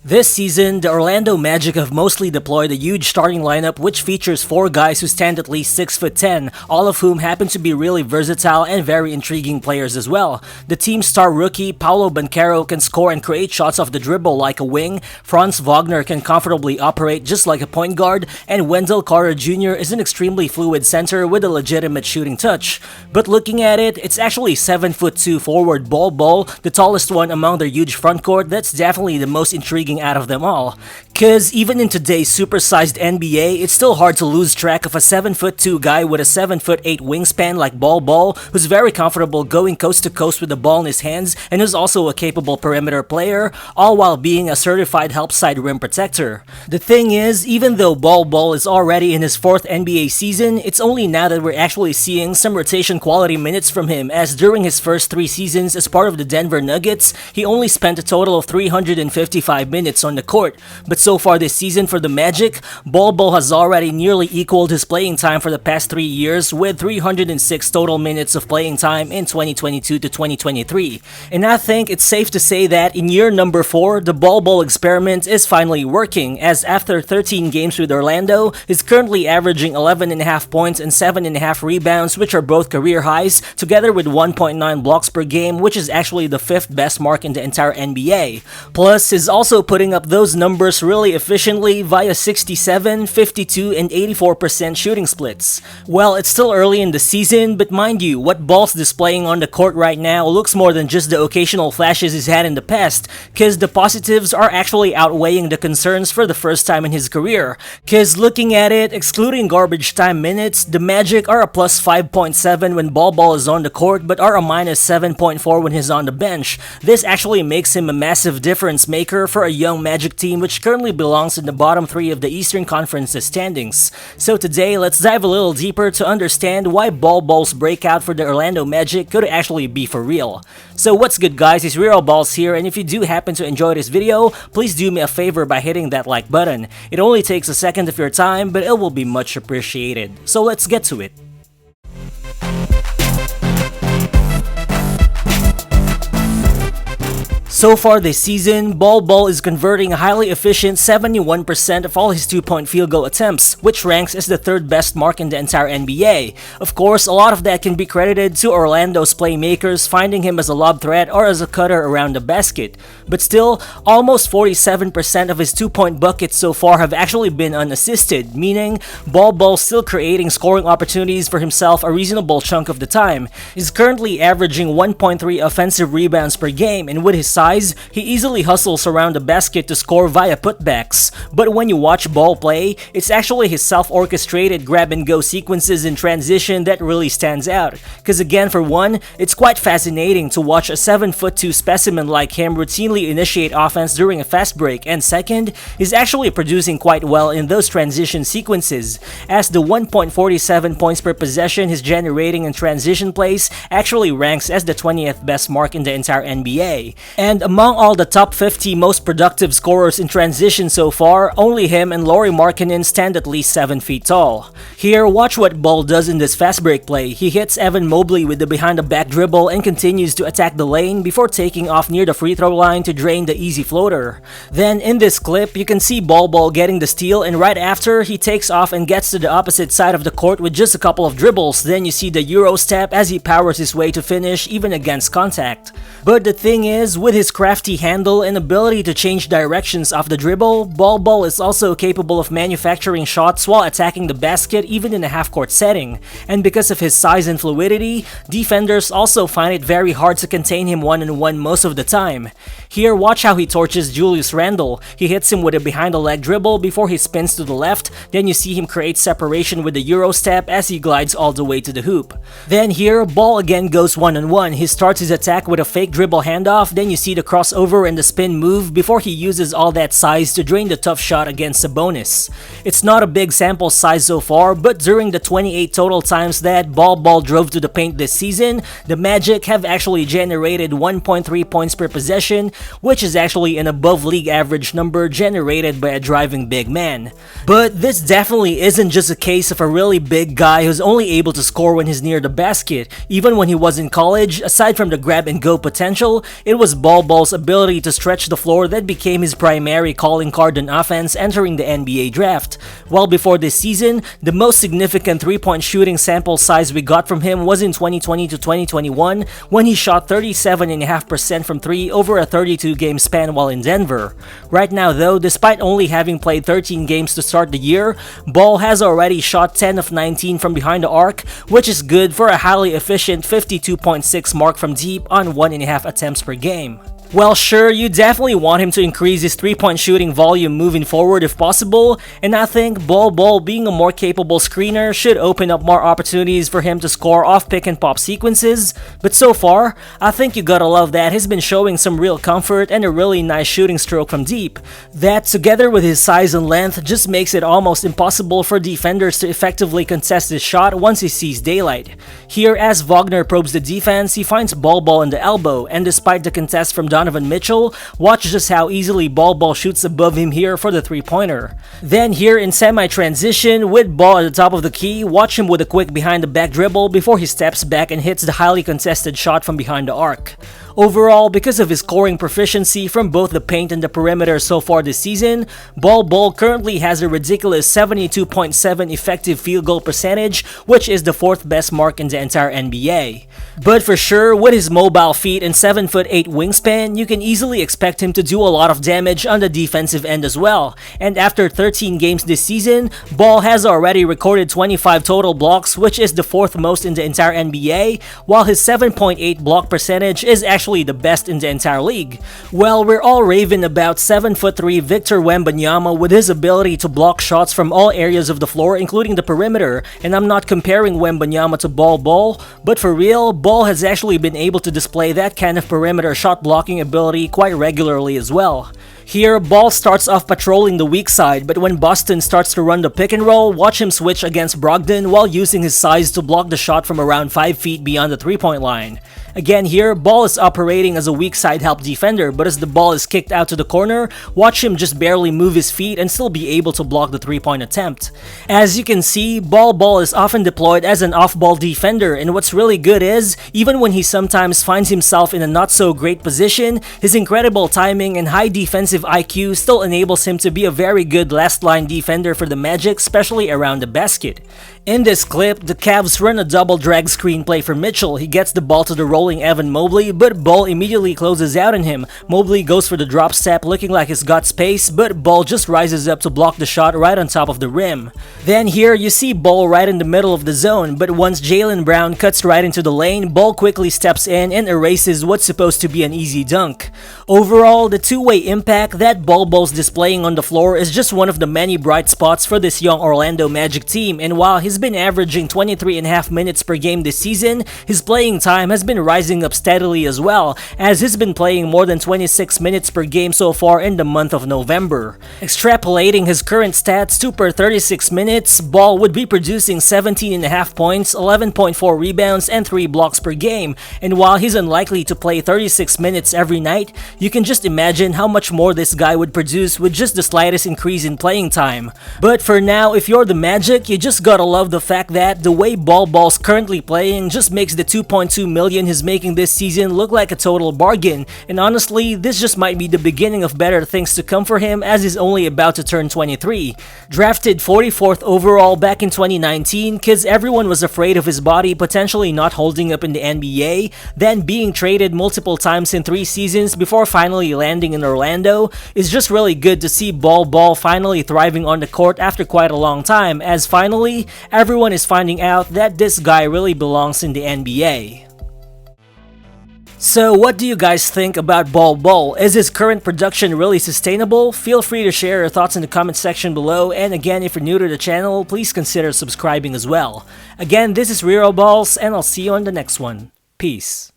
This season, the Orlando Magic have mostly deployed a huge starting lineup which features 4 guys who stand at least 6'10", all of whom happen to be really versatile and very intriguing players as well. The team's star rookie, Paolo Banchero, can score and create shots off the dribble like a wing, Franz Wagner can comfortably operate just like a point guard, and Wendell Carter Jr. is an extremely fluid center with a legitimate shooting touch. But looking at it, it's actually 7'2" forward Bol Bol, the tallest one among their huge frontcourt, that's definitely the most intriguing out of them all. Cause even in today's supersized NBA, it's still hard to lose track of a 7'2" guy with a 7'8" wingspan like Bol Bol, who's very comfortable going coast to coast with the ball in his hands and who's also a capable perimeter player, all while being a certified help side rim protector. The thing is, even though Bol Bol is already in his 4th NBA season, it's only now that we're actually seeing some rotation quality minutes from him, as during his first 3 seasons as part of the Denver Nuggets, he only spent a total of 355 minutes on the court. But so far this season for the Magic, Bol Bol has already nearly equaled his playing time for the past 3 years with 306 total minutes of playing time in 2022 to 2023. And I think it's safe to say that in year number 4, the Bol Bol experiment is finally working, as after 13 games with Orlando, he's currently averaging 11.5 points and 7.5 rebounds, which are both career highs, together with 1.9 blocks per game, which is actually the 5th best mark in the entire NBA. Plus, he's also putting up those numbers really efficiently via 67, 52, and 84% shooting splits. Well, it's still early in the season, but mind you, what Bol's displaying on the court right now looks more than just the occasional flashes he's had in the past, cause the positives are actually outweighing the concerns for the first time in his career. Cause looking at it, excluding garbage time minutes, the Magic are a plus 5.7 when Bol Bol is on the court, but are a minus 7.4 when he's on the bench. This actually makes him a massive difference maker for a young Magic team which currently belongs in the bottom 3 of the Eastern Conference's standings. So today, let's dive a little deeper to understand why Bol Bol's breakout for the Orlando Magic could actually be for real. So what's good guys, it's Real Balls here, and if you do happen to enjoy this video, please do me a favor by hitting that like button. It only takes a second of your time, but it will be much appreciated. So let's get to it. So far this season, Bol Bol is converting a highly efficient 71% of all his 2-point field goal attempts, which ranks as the 3rd best mark in the entire NBA. Of course, a lot of that can be credited to Orlando's playmakers finding him as a lob threat or as a cutter around the basket. But still, almost 47% of his 2-point buckets so far have actually been unassisted, meaning Bol Bol's still creating scoring opportunities for himself a reasonable chunk of the time. He's currently averaging 1.3 offensive rebounds per game, and with his size, he easily hustles around the basket to score via putbacks. But when you watch Bol play, it's actually his self-orchestrated grab-and-go sequences in transition that really stands out. Cause again, for one, it's quite fascinating to watch a 7'2" specimen like him routinely initiate offense during a fast break, and second, he's actually producing quite well in those transition sequences, as the 1.47 points per possession he's generating in transition plays actually ranks as the 20th best mark in the entire NBA. And among all the top 50 most productive scorers in transition so far, only him and Lauri Markkanen stand at least 7 feet tall. Here, watch what Bol does in this fast break play. He hits Evan Mobley with the behind the back dribble and continues to attack the lane before taking off near the free throw line to drain the easy floater. Then in this clip, you can see Bol Bol getting the steal, and right after, he takes off and gets to the opposite side of the court with just a couple of dribbles. Then you see the Euro step as he powers his way to finish even against contact. But the thing is, with his crafty handle and ability to change directions off the dribble, Bol Bol is also capable of manufacturing shots while attacking the basket even in a half-court setting. And because of his size and fluidity, defenders also find it very hard to contain him one-on-one most of the time. Here, watch how he torches Julius Randle. He hits him with a behind-the-leg dribble before he spins to the left, then you see him create separation with the Euro step as he glides all the way to the hoop. Then here, Bol again goes one-on-one. He starts his attack with a fake dribble handoff, then you see the crossover and the spin move before he uses all that size to drain the tough shot against Sabonis. It's not a big sample size so far, but during the 28 total times that Bol Bol drove to the paint this season, the Magic have actually generated 1.3 points per possession, which is actually an above league average number generated by a driving big man. But this definitely isn't just a case of a really big guy who's only able to score when he's near the basket. Even when he was in college, aside from the grab and go potential, it was Bol Ball's ability to stretch the floor that became his primary calling card on offense entering the NBA draft. While before this season, the most significant three-point shooting sample size we got from him was in 2020 to 2021 when he shot 37.5% from 3 over a 32-game span while in Denver. Right now though, despite only having played 13 games to start the year, Ball has already shot 10 of 19 from behind the arc, which is good for a highly efficient 52.6 mark from deep on 1.5 attempts per game. Well, sure, you definitely want him to increase his three-point shooting volume moving forward if possible, and I think Bol Bol being a more capable screener should open up more opportunities for him to score off pick-and-pop sequences, but so far, I think you gotta love that he's been showing some real comfort and a really nice shooting stroke from deep. That, together with his size and length, just makes it almost impossible for defenders to effectively contest his shot once he sees daylight. Here, as Wagner probes the defense, he finds Bol Bol in the elbow, and despite the contest from Donovan Mitchell, watch just how easily Bol Bol shoots above him here for the three-pointer. Then here in semi-transition, with Ball at the top of the key, watch him with a quick behind-the-back dribble before he steps back and hits the highly contested shot from behind the arc. Overall, because of his scoring proficiency from both the paint and the perimeter so far this season, Bol Bol currently has a ridiculous 72.7 effective field goal percentage, which is the 4th best mark in the entire NBA. But for sure, with his mobile feet and 7'8" wingspan, you can easily expect him to do a lot of damage on the defensive end as well. And after 13 games this season, Ball has already recorded 25 total blocks, which is the 4th most in the entire NBA, while his 7.8 block percentage is actually the best in the entire league. Well, we're all raving about 7'3" Victor Wembanyama with his ability to block shots from all areas of the floor, including the perimeter, and I'm not comparing Wembanyama to Bol Bol, but for real, Ball has actually been able to display that kind of perimeter shot blocking ability quite regularly as well. Here, Ball starts off patrolling the weak side, but when Boston starts to run the pick and roll, watch him switch against Brogdon while using his size to block the shot from around 5 feet beyond the three-point line. Again here, Ball is operating as a weak side help defender, but as the ball is kicked out to the corner, watch him just barely move his feet and still be able to block the three-point attempt. As you can see, Ball is often deployed as an off-ball defender, and what's really good is, even when he sometimes finds himself in a not-so-great position, his incredible timing and high defensive IQ still enables him to be a very good last-line defender for the Magic, especially around the basket. In this clip, the Cavs run a double drag screen play for Mitchell. He gets the ball to the rolling Evan Mobley, but Ball immediately closes out on him. Mobley goes for the drop step looking like he's got space, but Ball just rises up to block the shot right on top of the rim. Then here, you see Ball right in the middle of the zone, but once Jaylen Brown cuts right into the lane, Ball quickly steps in and erases what's supposed to be an easy dunk. Overall, the two-way impact that Ball's displaying on the floor is just one of the many bright spots for this young Orlando Magic team, and while he's been averaging 23.5 minutes per game this season, his playing time has been rising up steadily as well, as he's been playing more than 26 minutes per game so far in the month of November. Extrapolating his current stats to per 36 minutes, Ball would be producing 17.5 points, 11.4 rebounds, and 3 blocks per game, and while he's unlikely to play 36 minutes every night, you can just imagine how much more this guy would produce with just the slightest increase in playing time. But for now, if you're the Magic, you just gotta love the fact that the way Ball's currently playing just makes the $2.2 million he's making this season look like a total bargain, and honestly, this just might be the beginning of better things to come for him as he's only about to turn 23. Drafted 44th overall back in 2019, cause everyone was afraid of his body potentially not holding up in the NBA, then being traded multiple times in 3 seasons before finally landing in Orlando, is just really good to see Ball finally thriving on the court after quite a long time, as finally, everyone is finding out that this guy really belongs in the NBA. So what do you guys think about Bol Bol? Is his current production really sustainable? Feel free to share your thoughts in the comment section below, and again, if you're new to the channel, please consider subscribing as well. Again, this is Rero Balls, and I'll see you on the next one. Peace.